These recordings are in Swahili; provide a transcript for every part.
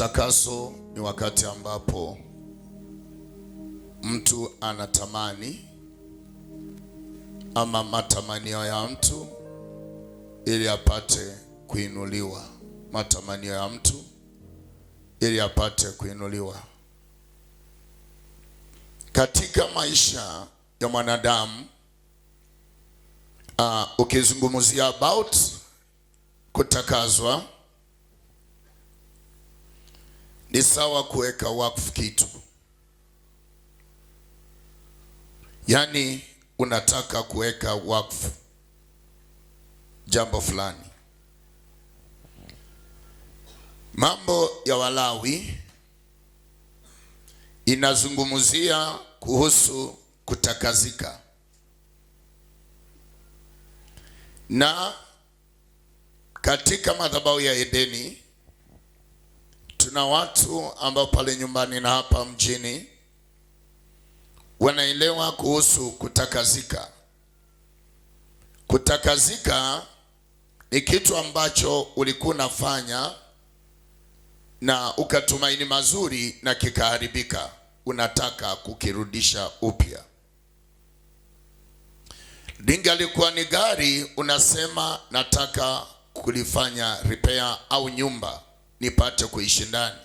Utakaso ni wakati ambapo mtu anatamani ama matamanio ya mtu ili apate kuinuliwa. Matamanio ya mtu ili apate kuinuliwa. Katika maisha ya mwanadamu, ukizungumzia about kutakazwa, ni sawa kuweka wakfu kitu. Yaani unataka kuweka wakfu jambo fulani. Mambo ya Walawi inazungumzia kuhusu kutakazika. Na katika madhabahu ya Edeni tuna watu ambao pale nyumbani na hapa mjini wanaelewa kuhusu kutakazika. Kutakazika ni kitu ambacho ulikuwa unafanya na ukatumaini mazuri na kikaharibika, unataka kukirudisha upya. Lingalikuwa ni gari, unasema nataka kulifanya repair, au nyumba nipate kuishi ndani.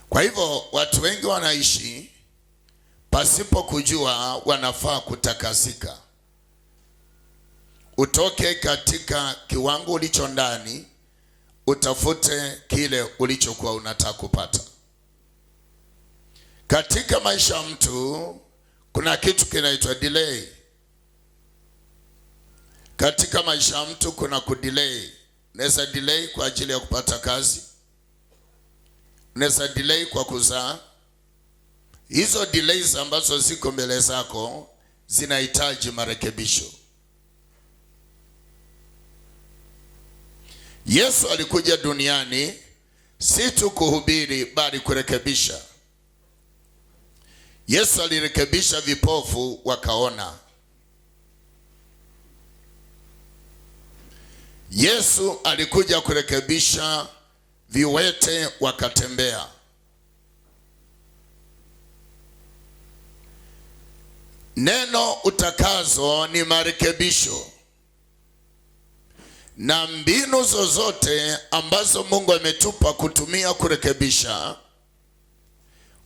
Kwa hivyo watu wengi wanaishi pasipo kujua wanafaa kutakasika. Utoke katika kiwango ulicho ndani, utafute kile ulichokuwa unataka kupata. Katika maisha mtu kuna kitu kinaitwa delay. Katika maisha mtu kuna kudelay. Unaweza delay kwa ajili ya kupata kazi. Unaweza delay kwa kuzaa. Hizo delays ambazo ziko mbele zako zinahitaji marekebisho. Yesu alikuja duniani si tu kuhubiri bali kurekebisha. Yesu alirekebisha vipofu wakaona. Yesu alikuja kurekebisha viwete wakatembea. Neno utakazo ni marekebisho. Na mbinu zozote ambazo Mungu ametupa kutumia kurekebisha,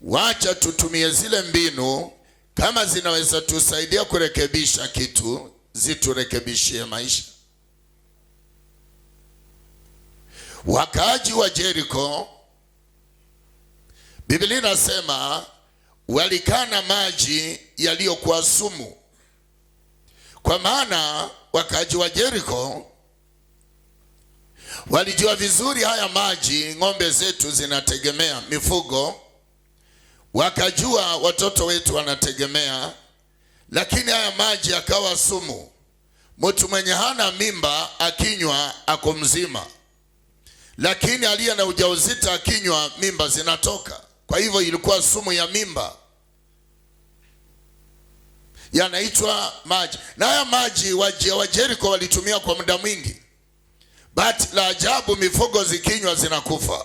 wacha tutumie zile mbinu. Kama zinaweza tusaidia kurekebisha kitu, ziturekebishie maisha. Wakaaji wa Jericho, Biblia inasema walikana maji yaliyokuwa sumu. Kwa maana wakaaji wa Jericho walijua vizuri haya maji, ng'ombe zetu zinategemea, mifugo, wakajua watoto wetu wanategemea, lakini haya maji yakawa sumu. Mtu mwenye hana mimba akinywa ako mzima, lakini aliye na ujauzito akinywa mimba zinatoka. Kwa hivyo ilikuwa sumu ya mimba, yanaitwa maji. Na haya maji wa Jericho walitumia kwa muda mwingi. But la ajabu, mifugo zikinywa zinakufa.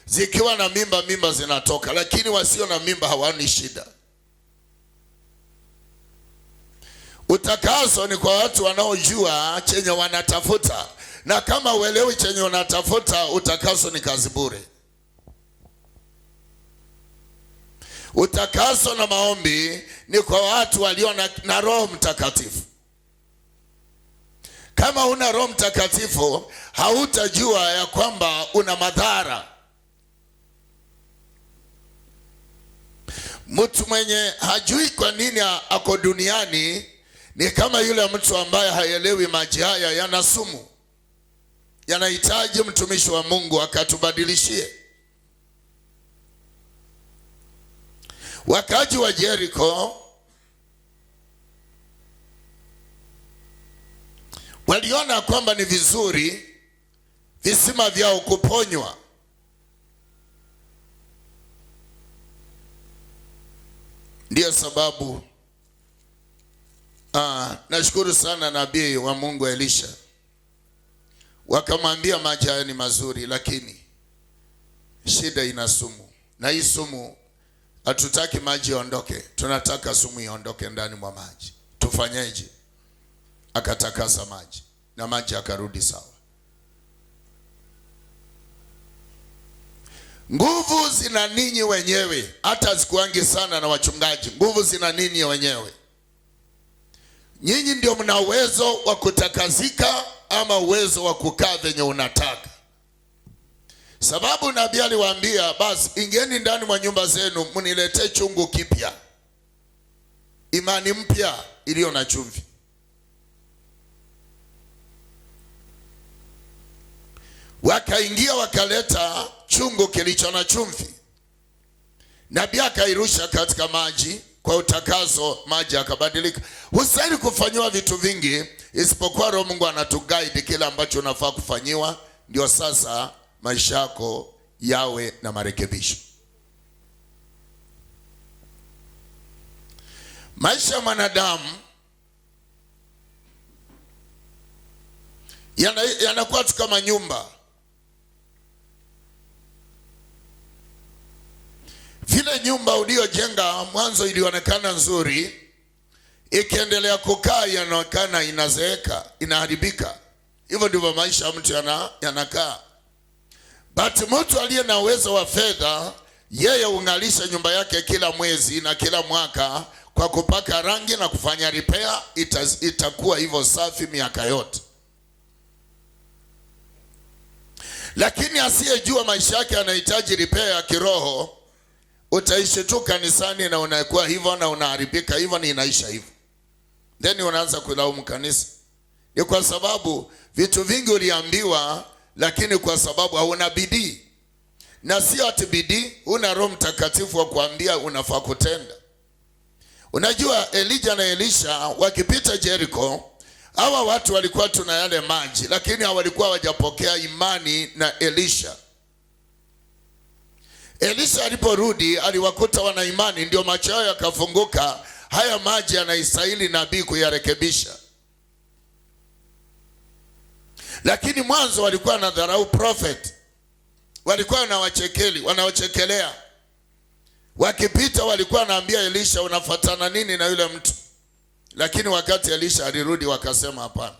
Zikiwa na mimba, mimba zinatoka, lakini wasio na mimba hawani shida. Utakaso ni kwa watu wanaojua chenye wanatafuta. Na kama uelewi chenye unatafuta, utakaso ni kazi bure. Utakaso na maombi ni kwa watu walio na Roho Mtakatifu. Kama una Roho Mtakatifu, hautajua ya kwamba una madhara. Mtu mwenye hajui kwa nini ako duniani ni kama yule mtu ambaye haelewi maji haya yana sumu. Yanahitaji mtumishi wa Mungu akatubadilishie. Wakaaji wa Jericho waliona kwamba ni vizuri visima vyao kuponywa. Ndiyo sababu nashukuru sana nabii wa Mungu Elisha. Wakamwambia maji haya ni mazuri, lakini shida ina sumu, na hii sumu hatutaki maji yaondoke, tunataka sumu iondoke ndani mwa maji. Tufanyeje? Akatakasa maji na maji akarudi sawa. Nguvu zina ninyi wenyewe, hata zikuangi sana na wachungaji. Nguvu zina ninyi wenyewe. Nyinyi ndio mna uwezo wa kutakazika ama uwezo wa kukaa venye unataka. Sababu nabii aliwaambia, basi ingieni ndani mwa nyumba zenu mniletee chungu kipya, imani mpya iliyo na chumvi. Wakaingia wakaleta chungu kilicho na chumvi. Nabii akairusha katika maji kwa utakaso, maji akabadilika. Hustahili kufanyiwa vitu vingi, isipokuwa Roho Mungu anatuguide kila ambacho unafaa kufanyiwa, ndio sasa maisha yako yawe na marekebisho. Maisha ya mwanadamu yanakuwa tu kama nyumba. Vile nyumba uliyojenga mwanzo ilionekana nzuri, ikiendelea kukaa inaonekana inazeeka, inaharibika. Hivyo ndivyo maisha ya mtu yanakaa. But mtu aliye na uwezo wa fedha, yeye ungalisha nyumba yake kila mwezi na kila mwaka kwa kupaka rangi na kufanya repair. Itakuwa hivyo safi miaka yote. Lakini asiyejua maisha yake anahitaji repair ya kiroho, utaishi tu kanisani na unakuwa hivyo na unaharibika hivyo na inaisha hivyo. Then unaanza kulaumu kanisa. Ni kwa sababu vitu vingi uliambiwa, lakini kwa sababu hauna bidii. Na sio ati bidii, una Roho Mtakatifu wa kuambia unafaa kutenda. Unajua Elijah na Elisha wakipita Jericho, hawa watu walikuwa tuna yale maji, lakini hawalikuwa hawajapokea imani na Elisha. Elisha aliporudi aliwakuta wana imani, ndio macho yao yakafunguka. Haya maji yanaistahili nabii kuyarekebisha. Lakini mwanzo walikuwa na dharau prophet. Walikuwa wanawachekelea. Wakipita walikuwa wanaambia Elisha, unafuatana nini na yule mtu? Lakini wakati Elisha alirudi wakasema hapana,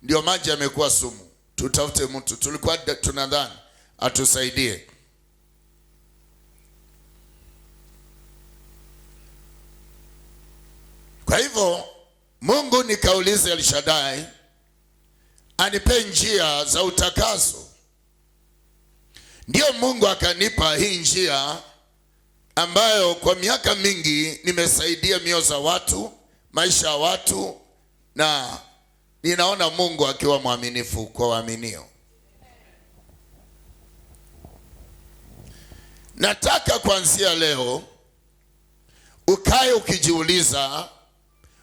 ndio maji yamekuwa sumu, tutafute mtu, tulikuwa tunadhani atusaidie. Kwa hivyo Mungu nikauliza El Shaddai anipe njia za utakaso. Ndio Mungu akanipa hii njia ambayo kwa miaka mingi nimesaidia mioyo za watu, maisha ya watu, na ninaona Mungu akiwa mwaminifu kwa waaminio. Nataka kuanzia leo ukae ukijiuliza,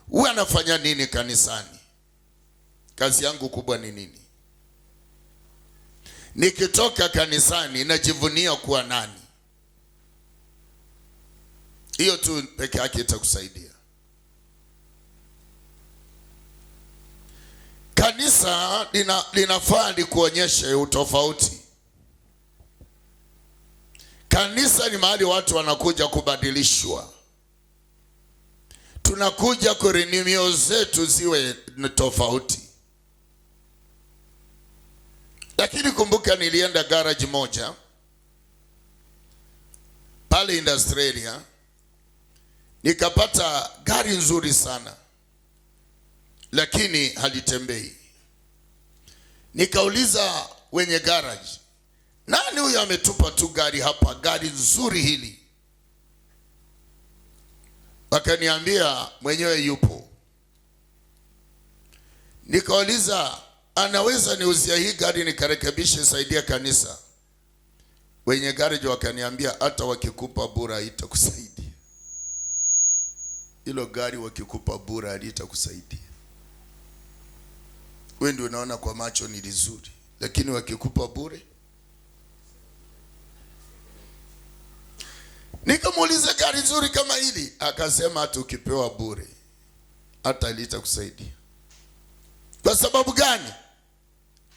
huwa anafanya nini kanisani? Kazi yangu kubwa ni nini? Nikitoka kanisani najivunia kuwa nani? Hiyo tu peke yake itakusaidia. Kanisa linafaa likuonyeshe utofauti. Kanisa ni mahali watu wanakuja kubadilishwa. Tunakuja kurenew mioyo zetu ziwe tofauti. Lakini kumbuka, nilienda garage moja pale Industrialia, nikapata gari nzuri sana, lakini halitembei. Nikauliza wenye garage, nani huyo ametupa tu gari hapa, gari nzuri hili? Wakaniambia mwenyewe yupo. Nikauliza, anaweza niuzia hii gari nikarekebishe saidia kanisa? Wenye garage wakaniambia, hata wakikupa bure haitakusaidia. Hilo gari wakikupa bure halitakusaidia. Wewe ndio unaona kwa macho ni lizuri, lakini wakikupa bure. Nikamuuliza, gari nzuri kama hili? Akasema hata ukipewa bure hata halitakusaidia. Kwa sababu gani?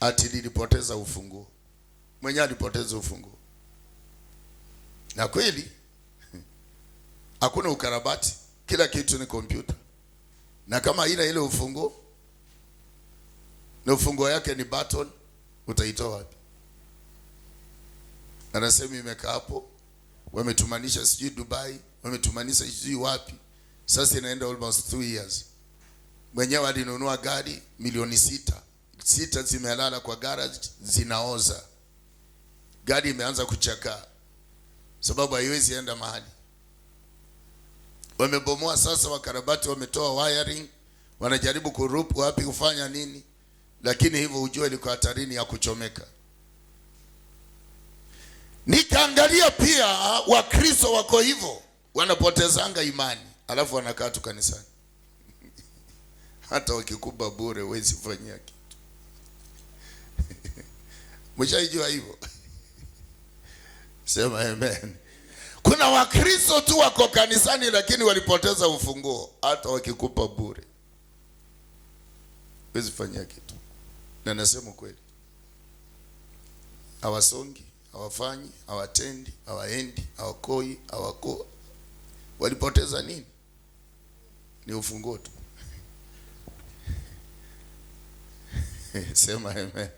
ati nilipoteza ufunguo. Mwenye alipoteza ufunguo. Na kweli hakuna ukarabati, kila kitu ni kompyuta. Na kama ile ufunguo, na ufunguo yake ni button, utaitoa wapi? Anasema imekaa hapo, wametumanisha sijui Dubai, wametumanisha sijui wapi. Sasa inaenda almost 2 years. Mwenyewe alinunua gari milioni 6 zimelala kwa garage, zinaoza. Gari imeanza kuchakaa sababu haiwezi enda mahali. Wamebomoa sasa, wakarabati wametoa wiring, wanajaribu kurupu wapi kufanya nini, lakini hivyo ujue liko hatarini ya kuchomeka. Nikaangalia pia Wakristo wako hivyo, wanapotezanga imani, alafu wanakaa tu kanisani. Hata wakikuba bure huwezi fanyia kitu. Mshaijua hivyo? Sema amen. Kuna Wakristo tu wako kanisani lakini walipoteza ufunguo, hata wakikupa bure huwezi fanyia kitu. Na nasema kweli. Hawasongi, hawafanyi, hawatendi, hawaendi, hawakoi, hawako. Walipoteza nini? Ni ufunguo tu. Sema amen.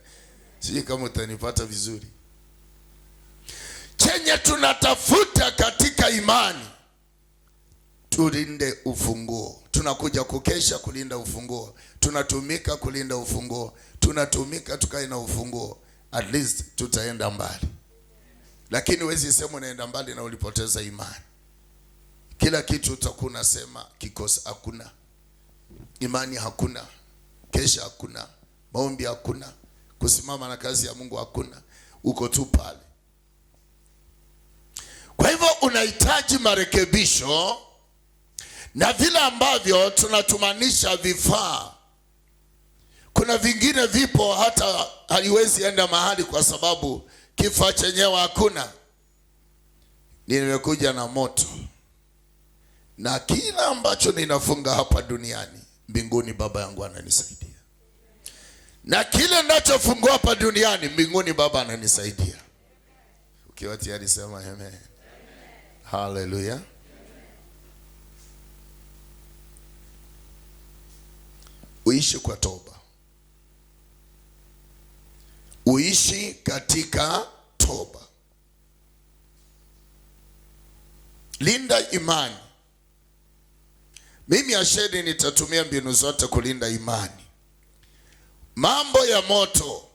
Sijui kama utanipata vizuri. Chenye tunatafuta katika imani, tulinde ufunguo. Tunakuja kukesha kulinda ufunguo. Tunatumika kulinda ufunguo. Tunatumika tukae na ufunguo. At least tutaenda mbali. Lakini huwezi sema unaenda mbali na ulipoteza imani. Kila kitu utakuwa unasema kikosa hakuna. Imani hakuna. Kesha hakuna. Maombi hakuna. Kusimama na kazi ya Mungu hakuna. Uko tu pale. Kwa hivyo unahitaji marekebisho, na vile ambavyo tunatumanisha vifaa. Kuna vingine vipo hata haliwezi enda mahali kwa sababu kifaa chenyewe hakuna. Nimekuja na moto. Na kila ambacho ninafunga hapa duniani, mbinguni Baba yangu ananisaidia. Na kile ninachofungua hapa duniani, mbinguni Baba ananisaidia. Ukiwa tayari sema amen. Hallelujah. Uishi kwa toba. Uishi katika toba. Linda imani. Mimi Ashedi nitatumia mbinu zote kulinda imani. Mambo ya moto.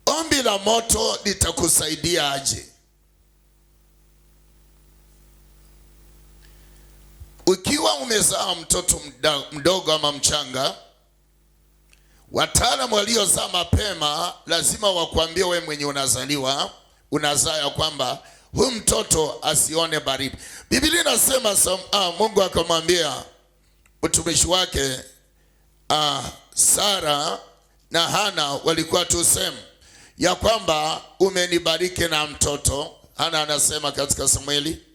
Ombi la moto litakusaidia aje? Ukiwa umezaa mtoto mdogo ama mchanga, wataalamu waliozaa mapema lazima wakuambie wewe mwenye unazaa ya kwamba huyu mtoto asione baridi. Biblia inasema Mungu akamwambia mtumishi wake Sara na Hana walikuwa tuseme ya kwamba umenibariki na mtoto. Hana anasema katika Samueli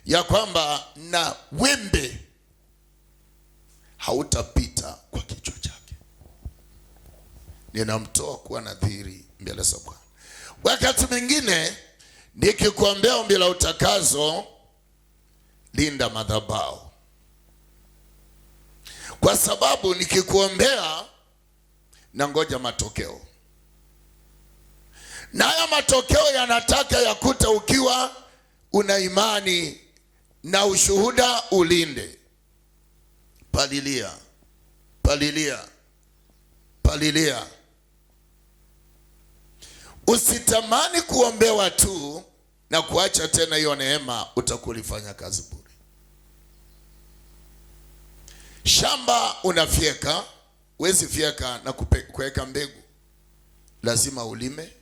ya kwamba na wembe hautapita kwa kichwa chake. Ninamtoa kuwa nadhiri mbele za Bwana. Wakati mwingine nikikuombea ombi la utakazo, linda madhabahu. Kwa sababu nikikuombea na ngoja matokeo. Na haya matokeo yanataka yakute ukiwa una imani na ushuhuda. Ulinde. Palilia. Palilia. Palilia. Usitamani kuombewa tu na kuacha tena hiyo neema, utakulifanya kazi bure. Shamba unafyeka, huwezi fyeka na kuweka mbegu. Lazima ulime,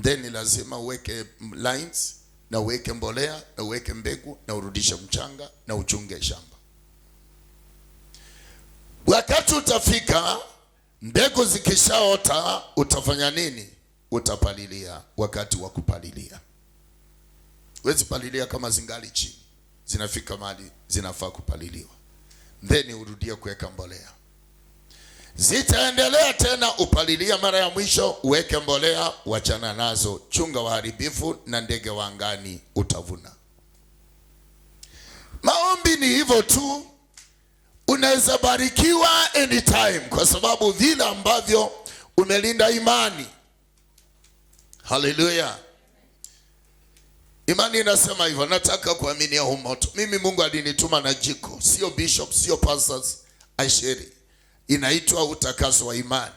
then lazima uweke lines na uweke mbolea na uweke mbegu na urudishe mchanga na uchunge shamba. Wakati utafika, mbegu zikishaota, utafanya nini? Utapalilia. Wakati wa kupalilia, huwezi palilia kama zingali chini. Zinafika mahali zinafaa kupaliliwa, then urudie kuweka mbolea. Zitaendelea tena, upalilia mara ya mwisho, uweke mbolea, wachana nazo, chunga waharibifu na ndege wa angani utavuna. Maombi ni hivyo tu. Unaweza barikiwa anytime kwa sababu vile ambavyo umelinda imani. Haleluya. Imani inasema hivyo, nataka kuamini huu moto. Mimi Mungu alinituma na jiko, sio bishop, sio pastors, asheri. Inaitwa utakaso wa imani.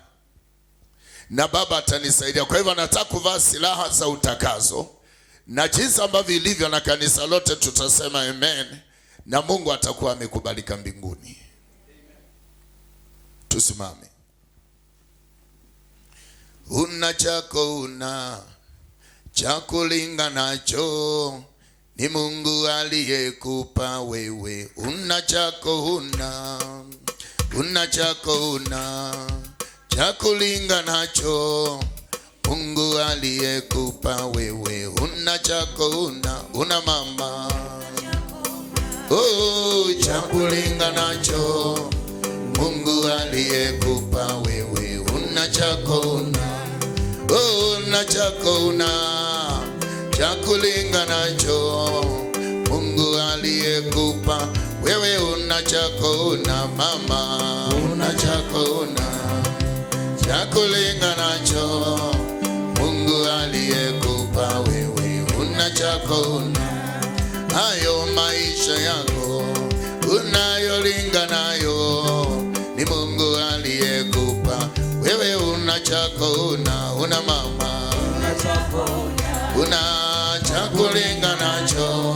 Na Baba atanisaidia. Kwa hivyo nataka kuvaa silaha za utakaso. Na jinsi ambavyo ilivyo na kanisa lote tutasema amen. Na Mungu atakuwa amekubalika mbinguni. Tusimame. Una chako, una cha kulingana nacho, ni Mungu aliyekupa wewe. Una chako, una chako, una cha kulingana nacho, Mungu aliyekupa wewe. Una chako, una mama, oh, cha kulingana nacho, Mungu aliyekupa wewe. Una chako, una chako, cha kulingana nacho, Mungu aliyekupa wewe. Una chako, mama, una chako, cha kulingana nacho, Mungu aliyekupa wewe. Una chako, hayo maisha yako unayolingana nayo, ni Mungu aliyekupa wewe. Una chako, una mama, una cha kulingana nacho,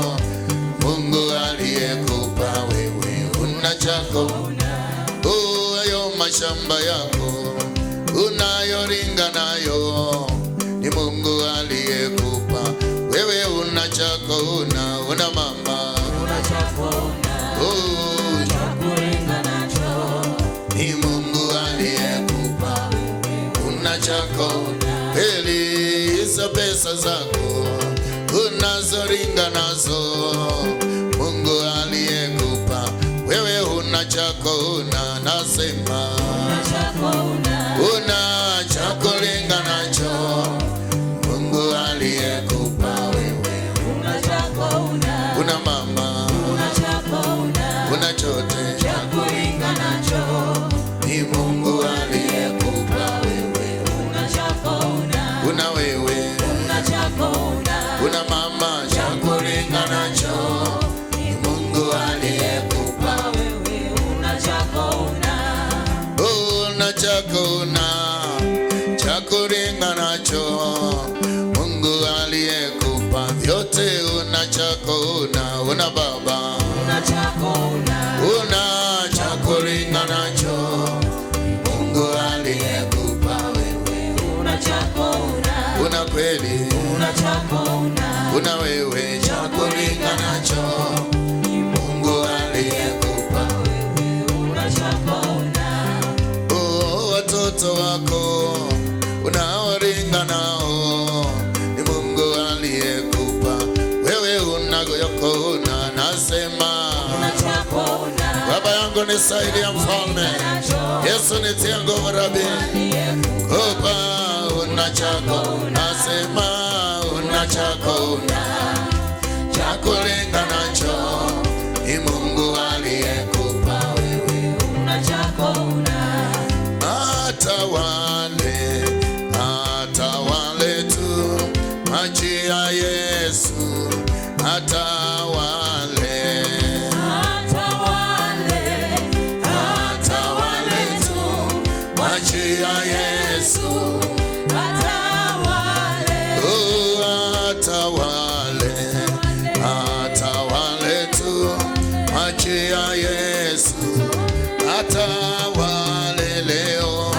Mungu aliyekupa wewe. Una chako, hayo mashamba yako unayolingana nayo, ni Mungu aliyekupa wewe. Una chako, una mama, una chako, cha kulingana nacho, ni Mungu aliyekupa wewe. Una chako, heli hizo pesa zako unazoringa nazo, Mungu aliyekupa wewe. Una chako, nasema una chako, una cha kulingana nacho, Mungu aliyekupa wewe. Una chako, una mama, una chako, una chote cha kulingana nacho, ni Mungu aliyekupa wewe. Una chako, una wewe, una chako, una mama, cha kulingana nacho, ni Mungu aliyekupa wewe. Una chako, una chako, cha kulingana nacho, Mungu aliyekupa vyote. Una chako, una baba, una chako, una cha kulingana nacho, Mungu aliyekupa wewe. Una chako, una kweli, una chako, una wewe, cha kulingana nacho, Mungu aliyekupa wewe. Una chako, watoto wako unaoringa nao, ni Mungu aliyekupa wewe. Una yako, nasema Baba yangu nisaidia mfalme, Yesu nitie nguvu Rabi, kupa. Una chako, nasema una chako, cha kulingana nacho, ni Mungu aliyekupa wewe. Una chako, atawale tu maji ya Yesu, atawale tu maji ya Yesu, atawale tu maji ya Yesu, atawale leo,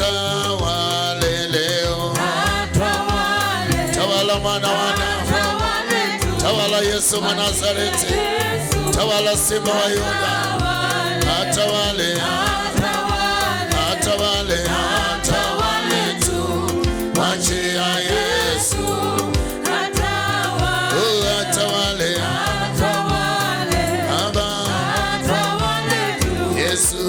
atawale Tawala Yesu wa Nazareti, tawala Simba wa Yuda, atawale, atawale, atawale tu, wachia Yesu, atawale, atawale, Baba, atawale tu, Yesu.